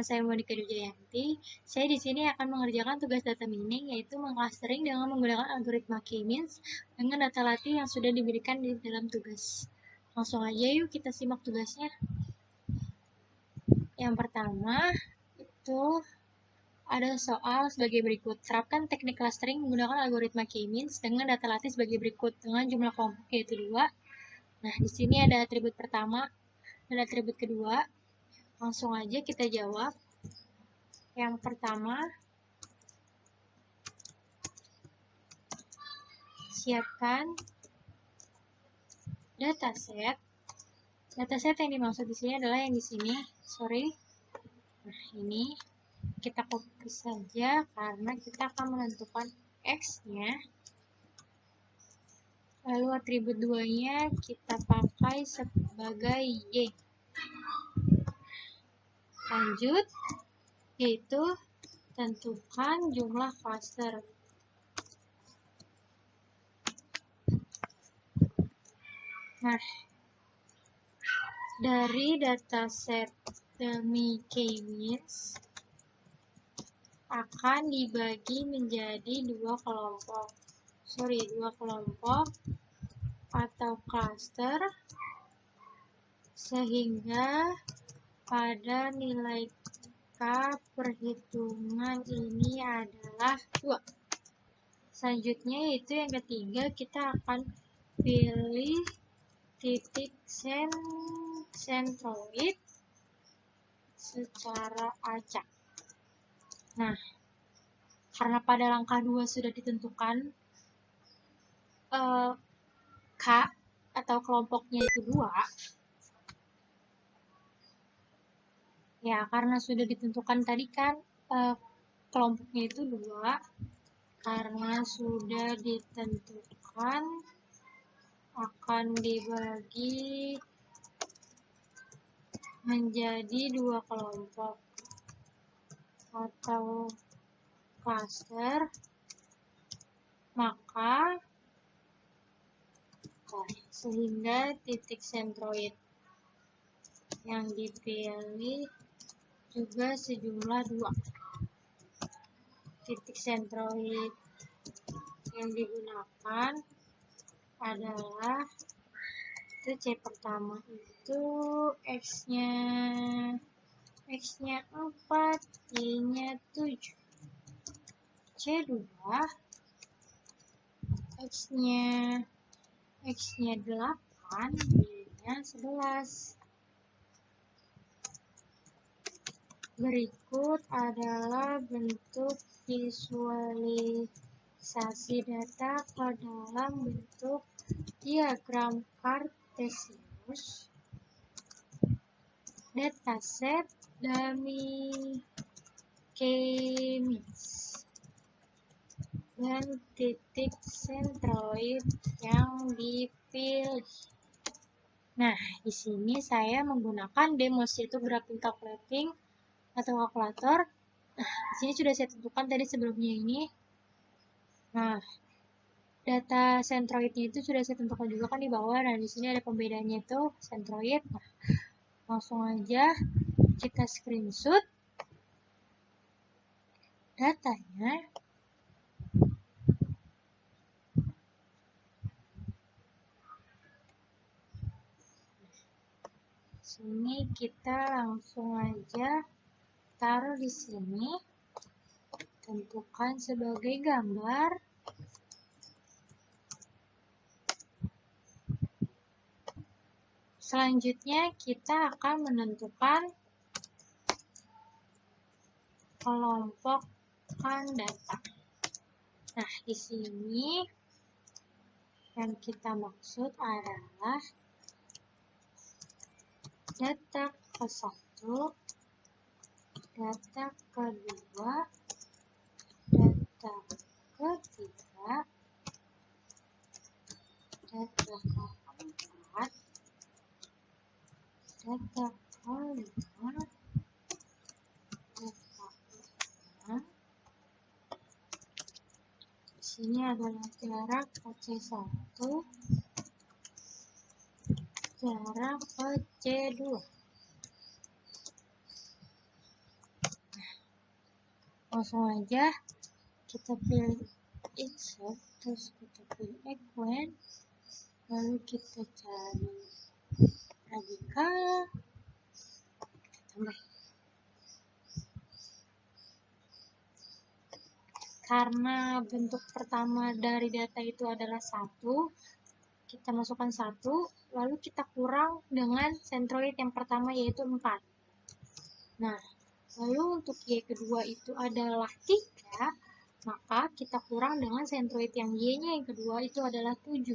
saya Monika Dujayanti. Saya di sini akan mengerjakan tugas data mining, yaitu mengclustering dengan menggunakan algoritma K-means dengan data latih yang sudah diberikan di dalam tugas. Langsung aja yuk kita simak tugasnya. Yang pertama, itu ada soal sebagai berikut. Terapkan teknik clustering menggunakan algoritma K-means dengan data latih sebagai berikut dengan jumlah kelompok yaitu 2. Nah, di sini ada atribut pertama dan atribut kedua. Langsung aja kita jawab. Yang pertama, siapkan dataset. Dataset yang dimaksud di sini adalah yang di sini. Nah, ini kita copy saja karena kita akan menentukan X-nya. Lalu atribut 2-nya kita pakai sebagai Y. Lanjut, yaitu tentukan jumlah cluster. Nah, dari dataset demi K-means akan dibagi menjadi dua kelompok atau cluster, sehingga pada nilai K perhitungan ini adalah 2. Selanjutnya yaitu yang ketiga, kita akan pilih titik sentroid secara acak. Nah, karena pada langkah 2 sudah ditentukan K atau kelompoknya itu 2, ya, karena sudah ditentukan tadi kan kelompoknya itu 2, karena sudah ditentukan akan dibagi menjadi 2 kelompok atau cluster, maka sehingga titik sentroid yang dipilih juga sejumlah 2. Titik sentroid yang digunakan adalah itu C pertama itu X-nya 4, Y-nya 7. C2 X-nya 8, Y-nya 11. Berikut adalah bentuk visualisasi data ke dalam bentuk diagram Cartesius. Dataset dummy K-means dan titik sentroid yang dipilih. Nah, di sini saya menggunakan demos yaitu graphing calculating atau kalkulator. Nah, di sini sudah saya tentukan tadi sebelumnya ini. Nah, data sentroidnya itu sudah saya tentukan juga kan di bawah. Nah, di sini ada pembedanya itu sentroid. Nah, langsung aja kita screenshot datanya. Sini kita langsung aja taruh di sini, tentukan sebagai gambar. Selanjutnya kita akan menentukan kelompokan data. Nah, di sini yang kita maksud adalah data ke-1, data kedua, data ketiga, data keempat, data kelima, data keenam. Di sini adalah jarak C1, jarak C2. Langsung aja kita pilih insert, terus kita pilih equal, lalu kita cari radikal, kita tambah. Karena bentuk pertama dari data itu adalah 1, kita masukkan 1, lalu kita kurang dengan centroid yang pertama yaitu 4. Nah, lalu untuk Y kedua itu adalah 3, maka kita kurang dengan centroid yang Y-nya yang kedua itu adalah 7.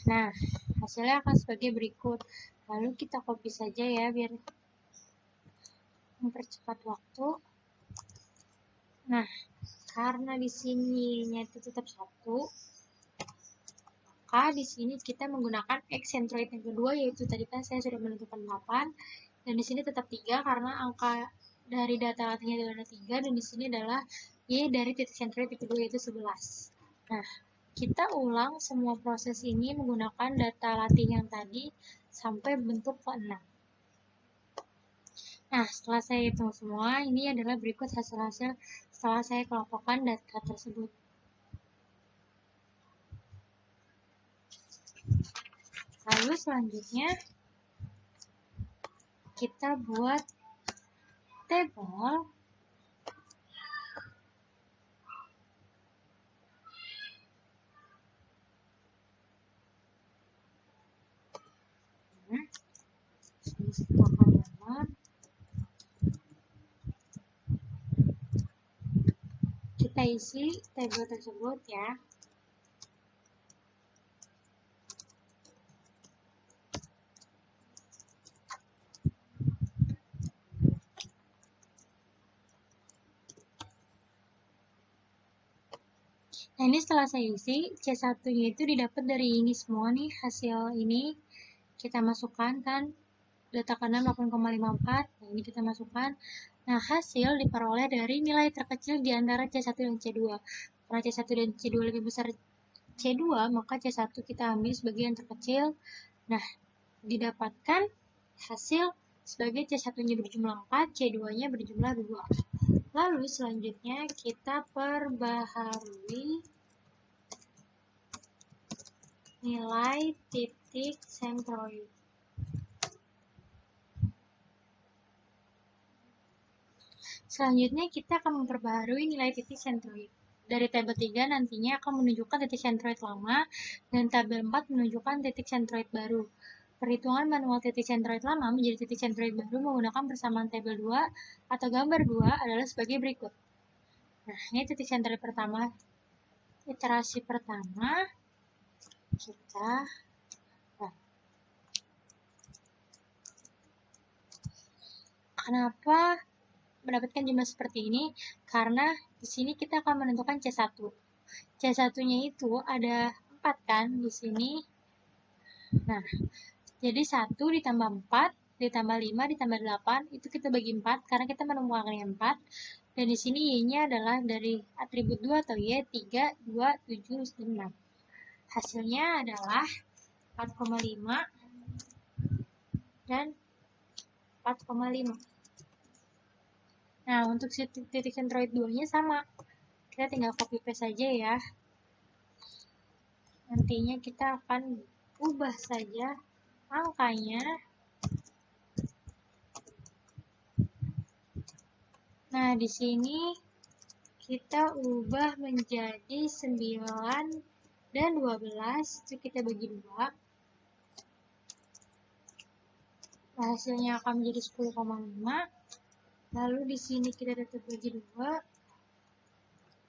Nah, hasilnya akan sebagai berikut. Lalu kita copy saja ya, biar mempercepat waktu. Nah, karena di sini itu tetap 1, maka di sini kita menggunakan X centroid yang kedua, yaitu tadi kan saya sudah menentukan 8, dan di sini tetap 3 karena angka dari data latihnya adalah 3, dan di sini adalah Y dari titik centroid yang kedua yaitu 11. Nah, kita ulang semua proses ini menggunakan data latih yang tadi sampai bentuk ke-6. Nah, setelah saya hitung semua, ini adalah berikut hasil-hasil setelah saya kelompokkan data tersebut. Lalu selanjutnya, kita buat tabel kita isi tabel tersebut ya. Nah, ini setelah saya isi, C1-nya itu didapat dari ini semua nih, hasil ini kita masukkan kan, data ke-6 8,54, nah ini kita masukkan. Nah, hasil diperoleh dari nilai terkecil di antara C1 dan C2. Karena C1 dan C2 lebih besar C2, maka C1 kita ambil sebagai yang terkecil. Nah, didapatkan hasil sebagai C1-nya berjumlah 4, C2-nya berjumlah 2. Lalu selanjutnya kita perbaharui nilai titik centroid. Selanjutnya kita akan memperbaharui nilai titik centroid. Dari tabel 3 nantinya akan menunjukkan titik centroid lama dan tabel 4 menunjukkan titik centroid baru. Perhitungan manual titik centroid lama menjadi titik centroid baru menggunakan persamaan tabel 2 atau gambar 2 adalah sebagai berikut. Nah, ini titik centroid pertama. Iterasi pertama kita kenapa mendapatkan jumlah seperti ini? Karena di sini kita akan menentukan C1. C1-nya itu ada 4 kan di sini. Nah, jadi 1 ditambah 4 ditambah 5 ditambah 8 itu kita bagi 4 karena kita menemukan yang 4. Dan di sini Y-nya adalah dari atribut 2 atau Y 3, 2, 7, 6. Hasilnya adalah 4,5 dan 4,5. Nah, untuk titik centroid 2-nya sama. Kita tinggal copy paste saja ya. Nantinya kita akan ubah saja angkanya. Nah, di sini kita ubah menjadi 9 dan 12. Itu kita bagi 2. Nah, hasilnya akan menjadi 10,5. Lalu di sini kita tetap bagi 2.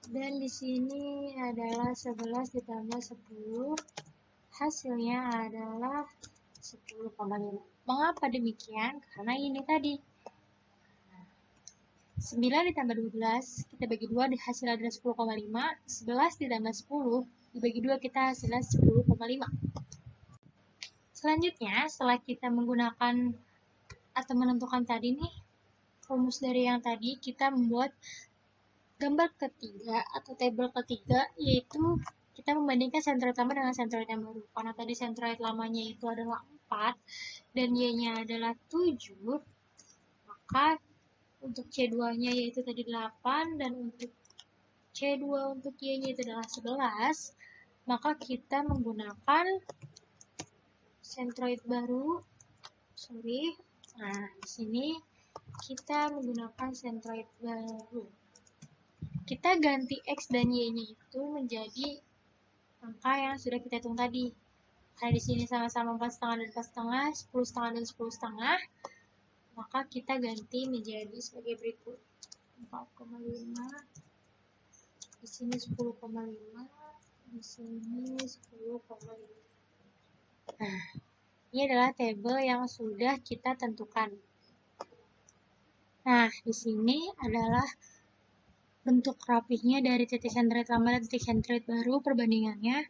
Dan di sini adalah 11 ditambah 10. Hasilnya adalah 10,5. Mengapa demikian? Karena ini tadi. 9 ditambah 12, kita bagi 2, hasil adalah 10,5. 11 ditambah 10, dibagi 2, kita hasilnya 10,5. Selanjutnya, setelah kita menggunakan atau menentukan tadi nih, rumus dari yang tadi kita membuat gambar ketiga atau tabel ketiga, yaitu kita membandingkan sentroid lama dengan sentroid yang baru. Karena tadi sentroid lamanya itu adalah 4 dan Y-nya adalah 7, maka untuk C2-nya yaitu tadi 8 dan untuk C2 untuk Y-nya itu adalah 11, maka kita menggunakan sentroid baru. Nah, di sini kita menggunakan sentroid baru. Kita ganti X dan Y-nya itu menjadi angka yang sudah kita hitung tadi. Karena di sini sama-sama 4,5 dan 4,5, 10,5 dan 10,5, maka kita ganti menjadi sebagai berikut. 4,5, di sini 10,5, di sini 10,5. Nah, ini adalah tabel yang sudah kita tentukan. Nah, di sini adalah bentuk rapihnya dari titik sentroid lama dan titik sentroid baru perbandingannya.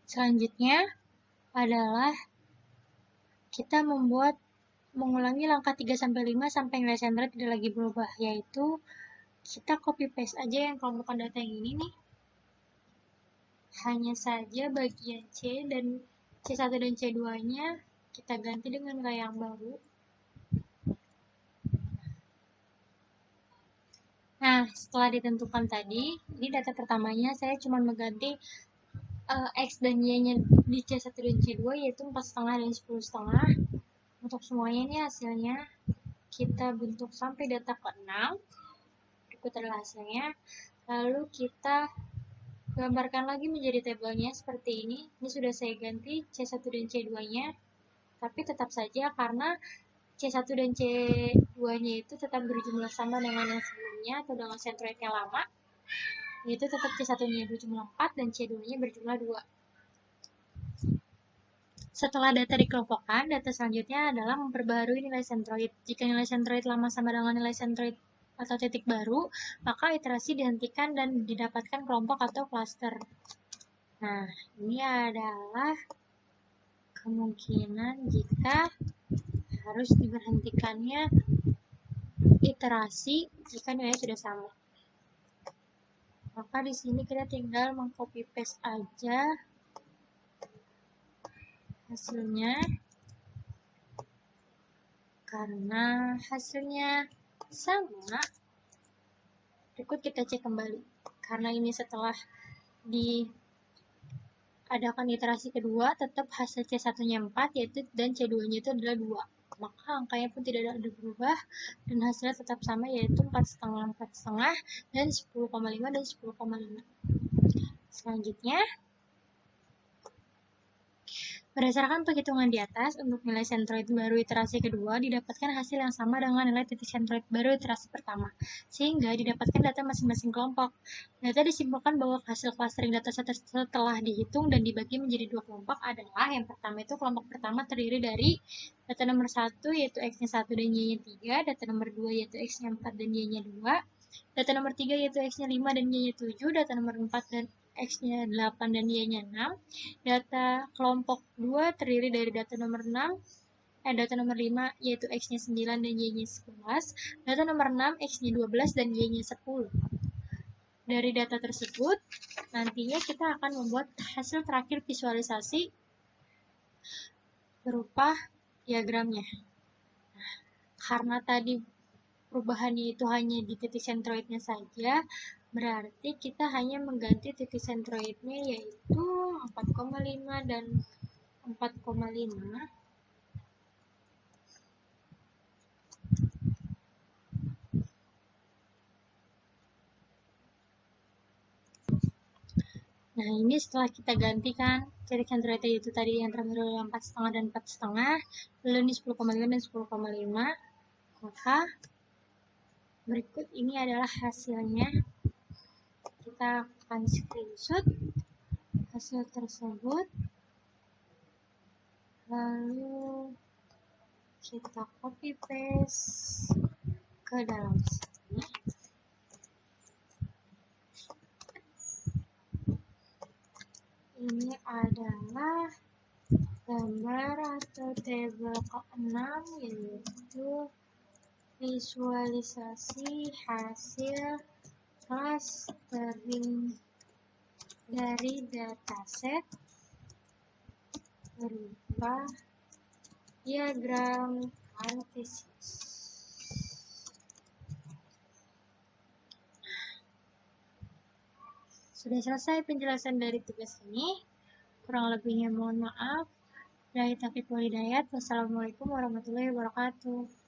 Selanjutnya adalah kita mengulangi langkah 3-5 sampai nilai sentroid tidak lagi berubah, yaitu kita copy paste aja yang kelompokan data yang ini nih. Hanya saja bagian C dan C1 dan C2-nya kita ganti dengan nilai yang baru. Nah, setelah ditentukan tadi, ini data pertamanya saya cuma mengganti X dan Y-nya di C1 dan C2 yaitu 4,5 dan 10,5. Untuk semuanya ini hasilnya kita bentuk sampai data ke-6. Berikut adalah hasilnya. Lalu kita gambarkan lagi menjadi tabelnya seperti ini. Ini sudah saya ganti C1 dan C2-nya. Tapi tetap saja karena C1 dan C2-nya itu tetap berjumlah sama dengan yang sebelumnya atau dengan sentroid yang lama, yaitu tetap C1-nya berjumlah 4 dan C2-nya berjumlah 2. Setelah data dikelompokkan, data selanjutnya adalah memperbarui nilai sentroid. Jika nilai sentroid lama sama dengan nilai sentroid atau titik baru, maka iterasi dihentikan dan didapatkan kelompok atau klaster. Nah, ini adalah kemungkinan jika harus diberhentikannya iterasi jika nilai sudah sama. Maka di sini kita tinggal mengcopy paste aja hasilnya. Karena hasilnya sama, berikut kita cek kembali. Karena ini setelah diadakan iterasi kedua, tetap hasil C1-nya 4, yaitu dan C2-nya itu adalah 2. Maka angkanya pun tidak ada berubah, dan hasilnya tetap sama, yaitu 4,5, 4,5, dan 10,5, dan 10,5. Selanjutnya, berdasarkan penghitungan di atas, untuk nilai sentroid baru iterasi kedua didapatkan hasil yang sama dengan nilai titik sentroid baru iterasi pertama, sehingga didapatkan data masing-masing kelompok. Data disimpulkan bahwa hasil clustering data setelah dihitung dan dibagi menjadi 2 kelompok adalah, yang pertama itu kelompok pertama terdiri dari data nomor 1 yaitu X-nya 1 dan Y-nya 3, data nomor 2 yaitu X-nya 4 dan Y-nya 2, data nomor 3 yaitu X-nya 5 dan Y-nya 7, data nomor 4 dan X-nya 8 dan Y-nya 6. Data kelompok 2 terdiri dari data nomor 6, data nomor 5 yaitu X-nya 9 dan Y-nya 11, data nomor 6 X-nya 12 dan Y-nya 10. Dari data tersebut, nantinya kita akan membuat hasil terakhir visualisasi berupa diagramnya. Nah, karena tadi perubahannya itu hanya di titik sentroidnya saja, berarti kita hanya mengganti titik sentroidnya yaitu 4,5 dan 4,5. Nah, ini setelah kita gantikan titik sentroidnya itu tadi yang terbaru 4,5 dan 4,5, lalu ini 10,5 dan 10,5, maka berikut ini adalah hasilnya. Kita akan screenshot hasil tersebut, lalu kita copy paste ke dalam sini. Ini adalah gambar atau tabel ke-6 yaitu visualisasi hasil clustering dari dataset berupa diagram kartesius. Sudah selesai penjelasan dari tugas ini. Kurang lebihnya mohon maaf. Wassalamualaikum warahmatullahi wabarakatuh.